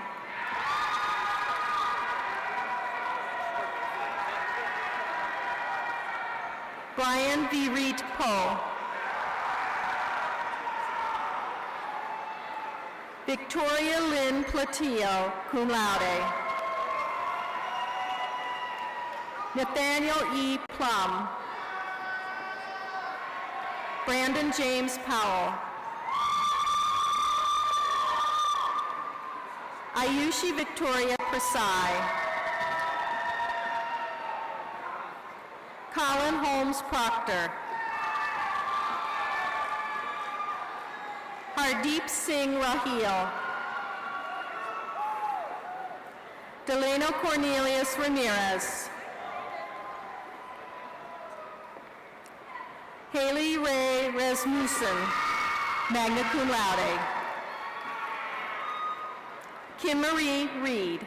Brian V. Reed Poe. Victoria Lynn Platillo, cum laude. Nathaniel E. Plum. Brandon James Powell. Ayushi Victoria Prasai. Colin Holmes Proctor. Hardeep Singh Rahil. Delano Cornelius Ramirez. Haley Ray Rasmussen, magna cum laude. Kim Marie Reed.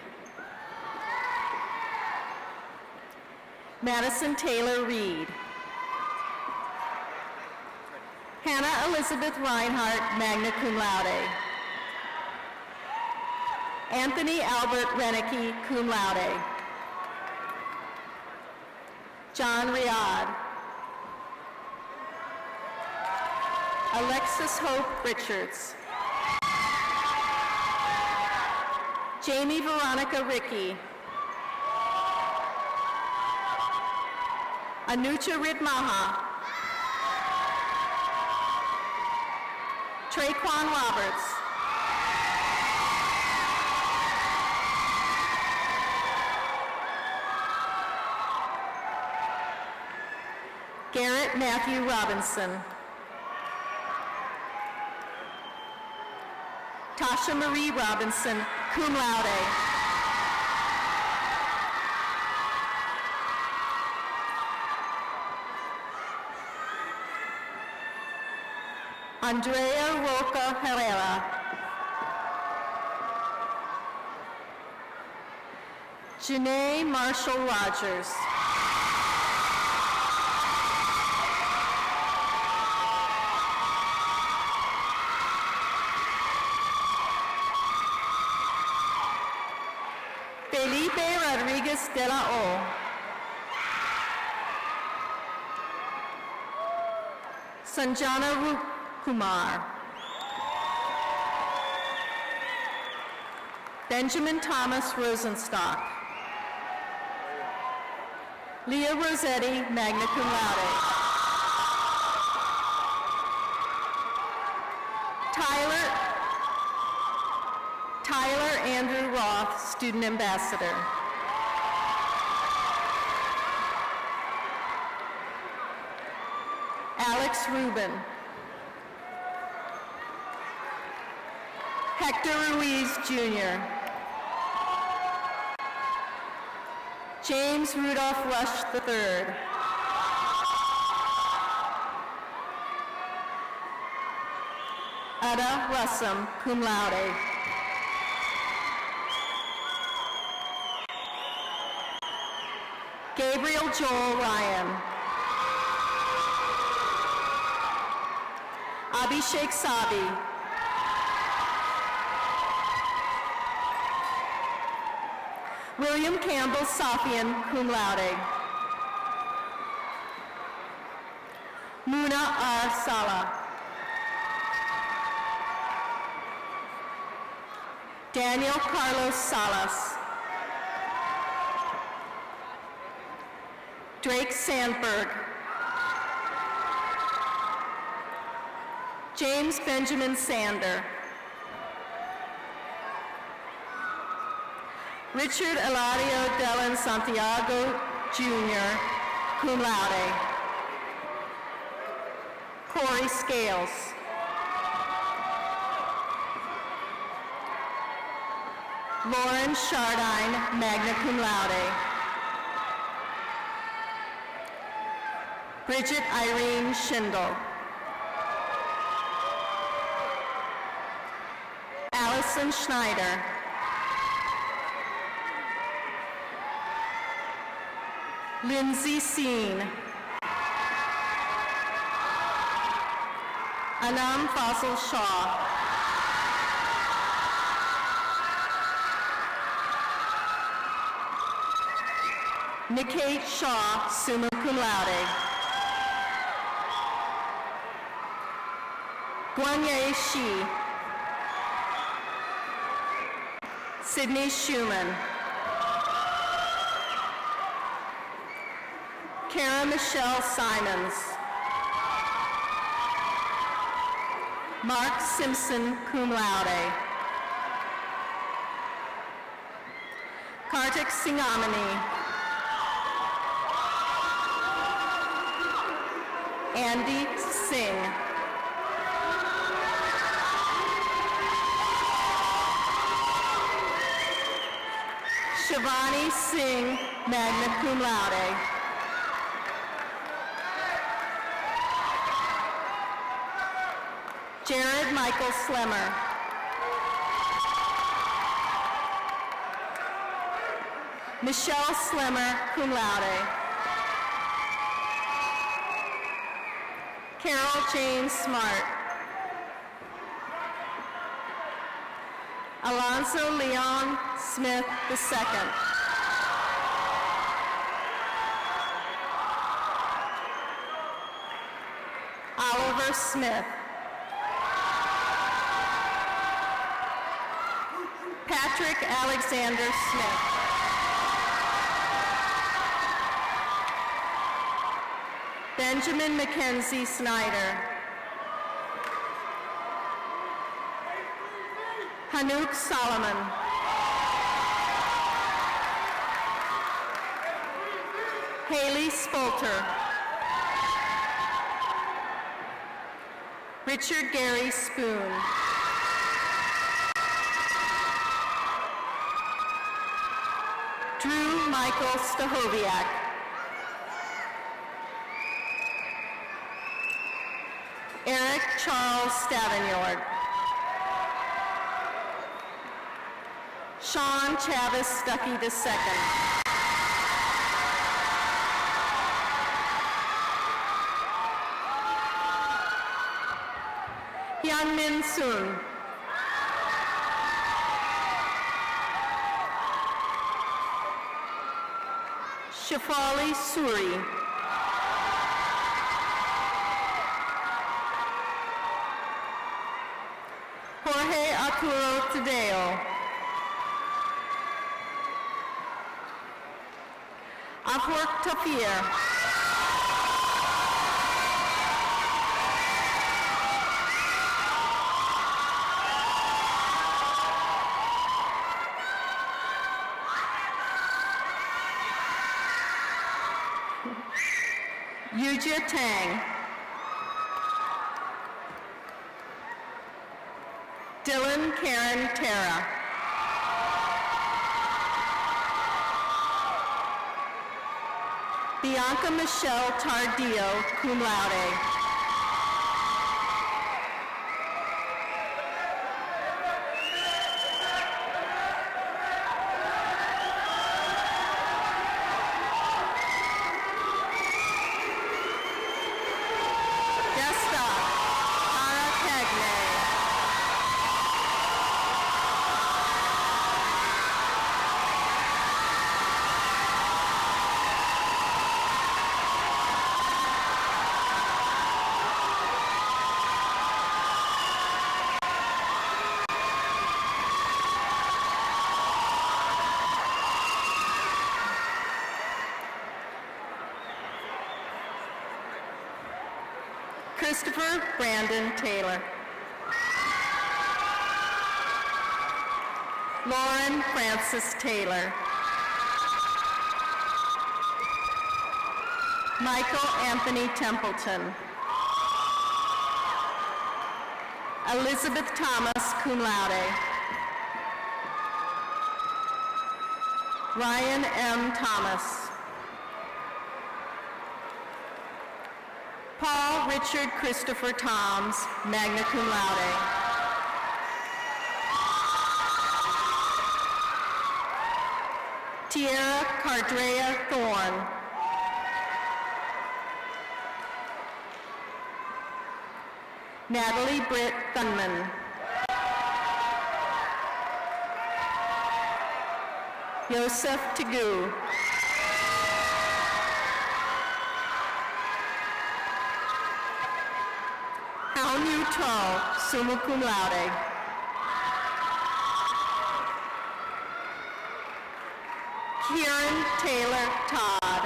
Madison Taylor Reed. Hannah Elizabeth Reinhardt, magna cum laude. Anthony Albert Renicky, cum laude. John Riad. Alexis Hope Richards. Jamie Veronica Ricky. Anucha Ritmaha. Traquan Roberts. Garrett Matthew Robinson. Tasha Marie Robinson, cum laude. Andrea Roca Herrera. Janae Marshall Rogers. Felipe Rodriguez de la O. Sanjana Rukumar. Benjamin Thomas Rosenstock. Leah Rossetti, magna cum laude. Tyler Andrew Roth, student ambassador. Alex Rubin. Hector Ruiz Jr. James Rudolph Rush III. Ada Russum, cum laude. Gabriel Joel Ryan. Abhishek Sabi. William Campbell Safian, cum laude. Muna R. Sala. Daniel Carlos Salas. Drake Sandberg. James Benjamin Sander. Richard Eladio Dellen Santiago, Jr., cum laude. Corey Scales. Lauren Chardine, magna cum laude. Bridget Irene Schindel. Allison Schneider. Lindsay Seen. Anam Faisal Shah. Niket Shah, summa cum laude. Guanye Shi. Sydney Schumann. Kara Michelle Simons. Mark Simpson, cum laude. Kartik Singhamani. Andy Singh. Shivani Singh, magna cum laude. Jared Michael Slemmer. Michelle Slemmer, cum laude. Carol Jane Smart. Alonzo Leon Smith II. Oliver Smith. Patrick Alexander Smith. Benjamin Mackenzie Snyder. Hanouk Solomon. Haley Spolter. Richard Gary Spoon. Drew Michael Stahoviak. Eric Charles Stavignord. Sean Chavis Stuckey II. Hyun Min Soon. Shafali Suri. Jorge Arturo Tadeo. Afwork Tafir. Yujia Tang. Dylan Karen Terra. Bianca Michelle Tardillo, cum laude. Desta Aracagne. Christopher Brandon Taylor. Lauren Francis Taylor. Michael Anthony Templeton. Elizabeth Thomas, cum laude. Ryan M. Thomas. Paul Richard Christopher Toms, magna cum laude. Tierra Cardrea Thorne. Natalie Britt Thunman. Yosef Tagu. Hao Nu To, summa cum laude. Kieran Taylor Todd.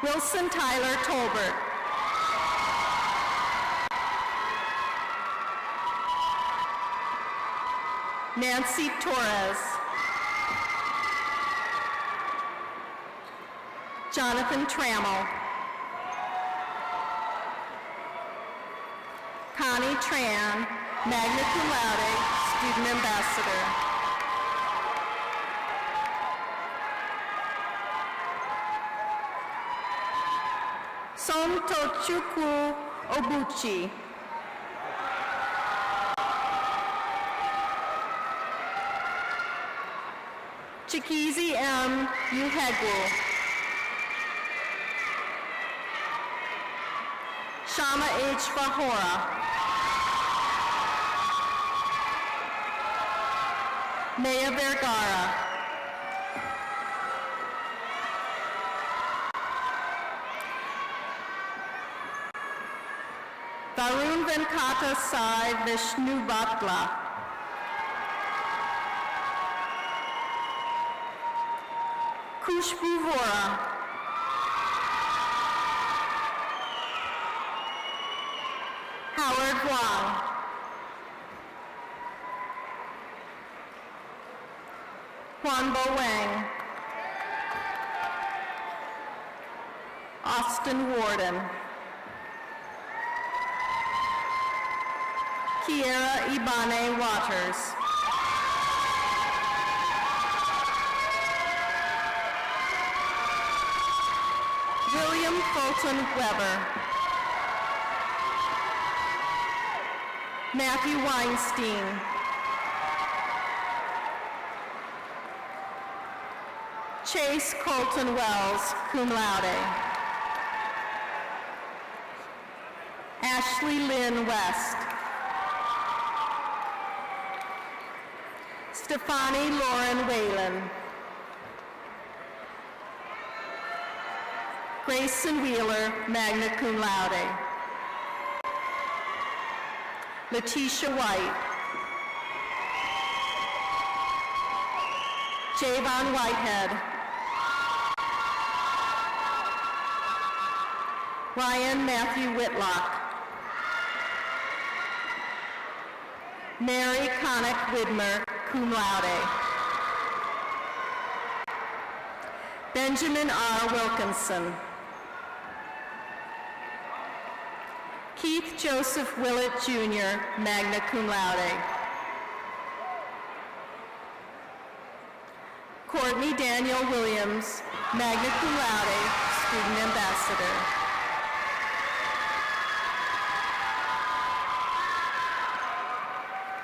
Wilson Tyler Tolbert. Nancy Torres. Jonathan Trammell. Connie Tran, magna cum laude, student ambassador. Som Tochukwu Obuchi. Chikizi M. Uhegwu. Shama H. Fahora. Maya Vergara. Varun Venkata Sai Vishnu Bhatla. Kushbu Vora. Howard Wang. Huanbo Wang. Austin Warden. Kiera Ibane Waters. William Fulton Weber. Matthew Weinstein. Chase Colton Wells, cum laude. Ashley Lynn West. Stefani Lauren Whalen. Grayson Wheeler, magna cum laude. Letitia White. Javon Whitehead. Ryan Matthew Whitlock. Mary Connick Widmer, cum laude. Benjamin R. Wilkinson. Keith Joseph Willett Jr., magna cum laude. Courtney Daniel Williams, magna cum laude, student ambassador.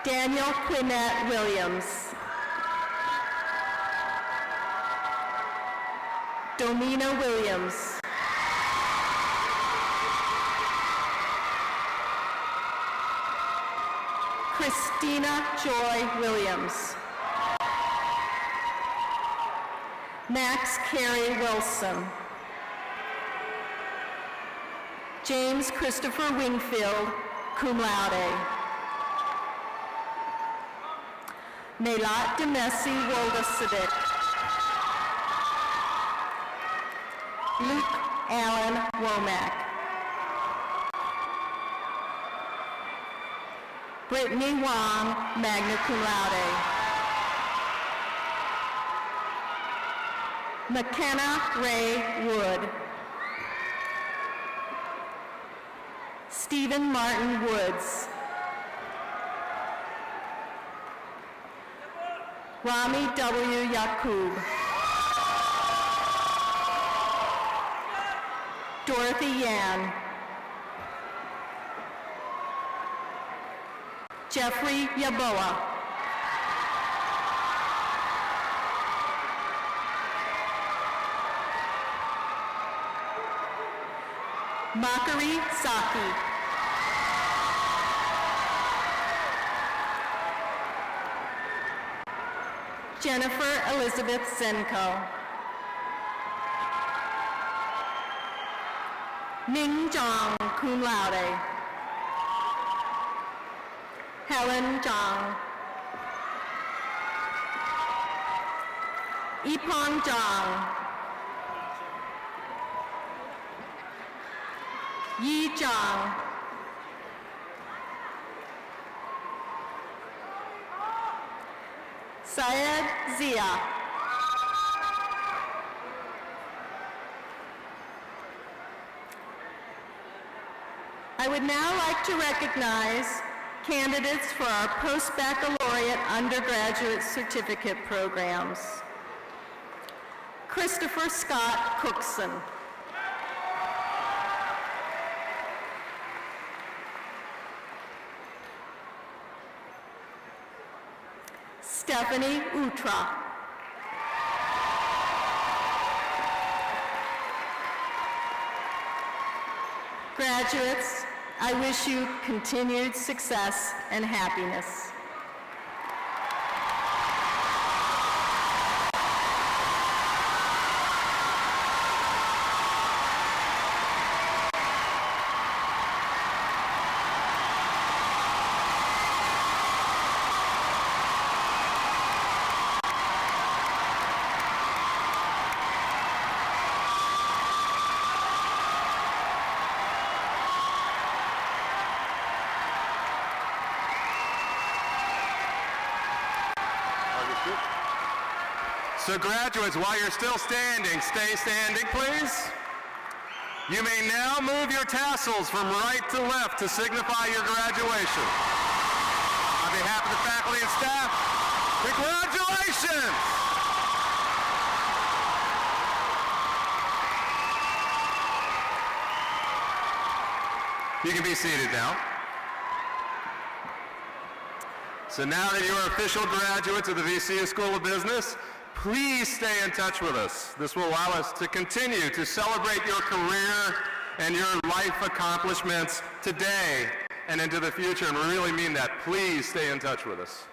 Daniel Quinette Williams. Domina Williams. Christina Joy Williams. Max Carey Wilson. James Christopher Wingfield, cum laude. Melat Demessi Woldasidik. Luke Allen Womack. Brittany Wong, magna cum laude. McKenna Ray Wood. Stephen Martin Woods. Rami W. Yakub. Dorothy Yan. Jeffrey Yaboa. Makari Saki. Jennifer Elizabeth Zenko. Ning Zhang, cum laude. Helen Zhang. Yipeng Zhang. Yi Zhang. Syed Zia. I would now like to recognize candidates for our post-baccalaureate undergraduate certificate programs. Christopher Scott Cookson. Stephanie Utra. Graduates, I wish you continued success and happiness. So graduates, while you're still standing, stay standing, please. You may now move your tassels from right to left to signify your graduation. On behalf of the faculty and staff, congratulations! You can be seated now. So now that you are official graduates of the VCU School of Business, please stay in touch with us. This will allow us to continue to celebrate your career and your life accomplishments today and into the future, and we really mean that. Please stay in touch with us.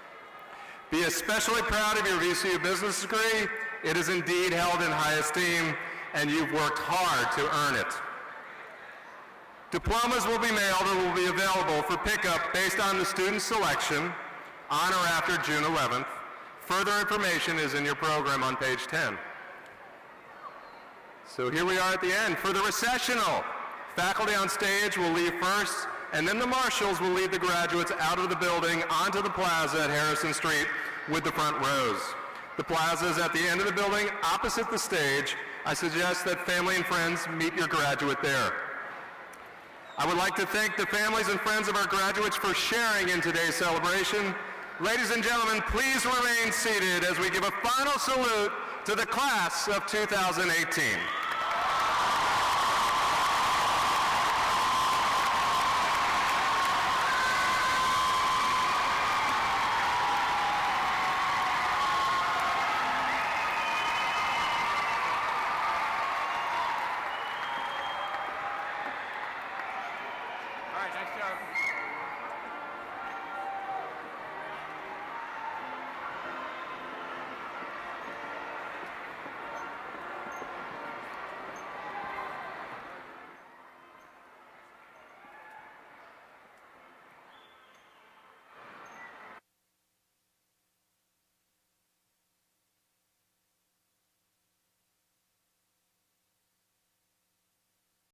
Be especially proud of your VCU business degree. It is indeed held in high esteem, and you've worked hard to earn it. Diplomas will be mailed or will be available for pickup based on the student selection on or after June 11th. Further information is in your program on page 10. So here we are at the end. For the recessional, faculty on stage will leave first, and then the marshals will lead the graduates out of the building onto the plaza at Harrison Street with the front rows. The plaza is at the end of the building, opposite the stage. I suggest that family and friends meet your graduate there. I would like to thank the families and friends of our graduates for sharing in today's celebration. Ladies and gentlemen, please remain seated as we give a final salute to the class of 2018.